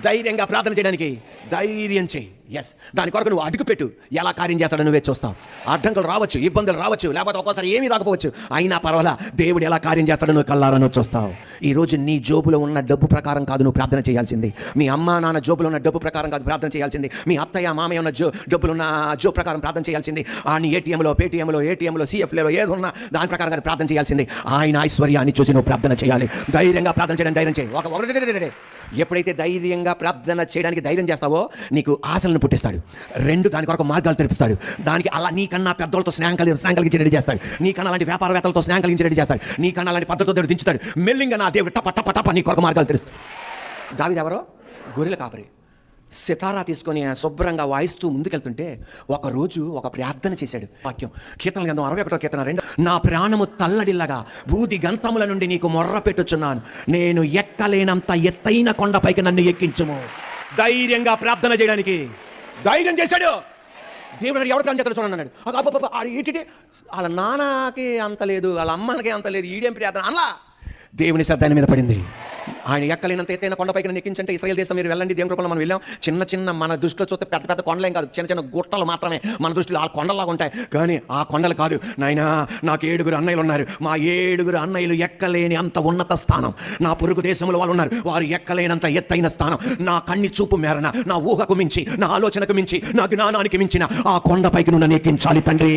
ధైర్యంగా ప్రార్థన చేయడానికి ధైర్యం చేయి. ఎస్, దాని కొరకు నువ్వు అడుగుపెట్టు. ఎలా కార్యం చేస్తాడో నువ్వే చూస్తావు. అడ్డంకులు రావచ్చు, ఇబ్బందులు రావచ్చు, లేకపోతే ఒక్కోసారి ఏమీ రాకపోవచ్చు. అయినా పర్వాలా, దేవుడు ఎలా కార్యం చేస్తాడో నువ్వు కల్లారా నువ్వు చూస్తావు. ఈరోజు నీ జోబులో ఉన్న డబ్బు ప్రకారం కాదు నువ్వు ప్రార్థన చేయాల్సింది. మీ అమ్మా నాన్న జోబులో ఉన్న డబ్బు ప్రకారం కాదు ప్రార్థన చేయాల్సింది. మీ అత్తయ్య మామయ్య ఉన్న డబ్బులు ఉన్న జోబు ప్రకారం ప్రార్థన చేయాల్సింది. నీ ఏటీఎంలో, పేటీఎంలో, సిఎఫ్లో ఏది ఉన్నా దాని ప్రకారం కాదు ప్రార్థన చేయాల్సింది. ఆయన ఐశ్వర్యాన్ని చూసి నువ్వు ప్రార్థన చేయాలి. ధైర్యంగా ప్రార్థన చేయడానికి ధైర్యం చేయి. ఒకటి ఎప్పుడైతే ధైర్యంగా ప్రార్థన చేయడానికి ధైర్యం చేస్తావో నీకు ఆశలను పుట్టిస్తాడు. రెండు, దాని కొరకు మార్గాలు తెరిపిస్తాడు. దానికి అలా నీకన్నా పెద్దలతో స్నేహం కలిగించి రెడీ చేస్తాడు. నీకన్నా అలాంటి వ్యాపారవేత్తలతో స్నేహం కలిగించి రెడీ చేస్తాడు. నీకన్నా అలాంటి పద్ధతితో దేవుడు దించుతాడు. మెల్లింగా నా దేవుడు టప టప టప నీ కొరకు మార్గాలు తెరుస్తాడు. దావీదు ఎవరో గొర్రెల కాపరి. సితారా తీసుకొని శుభ్రంగా వాయిస్తూ ముందుకెళ్తుంటే ఒకరోజు ఒక ప్రార్థన చేశాడు. వాక్యం కీర్తనల గ్రంథం 61వ కీర్తన 2, నా ప్రాణము తల్లడిల్లగా బూది గంతముల నుండి నీకు మొర్ర పెట్టుచున్నాను, నేను ఎక్కలేనంత ఎత్తైన కొండపైకి నన్ను ఎక్కించుము. ధైర్యంగా ప్రార్థన చేయడానికి ధైర్యం చేశాడు. దేవుడు ఎవరికి అని చెప్తాడు చూడండి అన్నాడు. ఏంటి వాళ్ళ నాన్నకి అంత లేదు, వాళ్ళ అమ్మకి అంత లేదు, ఈడేం ప్రార్థన అలా దేవుని శ్రద్ధ ఆయన మీద పడింది. ఆయన ఎక్కలేనంత ఎత్తైన కొండపైకి నన్ను ఎక్కించంటే ఇశ్రాయేల్ దేశం మీరు వెళ్ళండి. దేవుని కృపలో మనం వెళ్ళాం. చిన్న మన దృష్టిలో చూస్తే పెద్ద పెద్ద కొండలేం కాదు, చిన్న గుట్టలు మాత్రమే మన దృష్టిలో. ఆ కొండలాగా ఉంటాయి కానీ ఆ కొండలు కాదు. నాయనా, నాకు 7 అన్నయ్యలు ఉన్నారు. మా 7 అన్నయ్యలు ఎక్కలేని అంత ఉన్నత స్థానం. నా పొరుగు దేశంలో వాళ్ళు ఉన్నారు, వారు ఎక్కలేనంత ఎత్తైన స్థానం. నా కన్ని చూపు మేరన, నా ఊహకు మించి, నా ఆలోచనకు మించి, నా జ్ఞానానికి మించిన ఆ కొండపైకి నన్ను ఎక్కించాలి తండ్రి.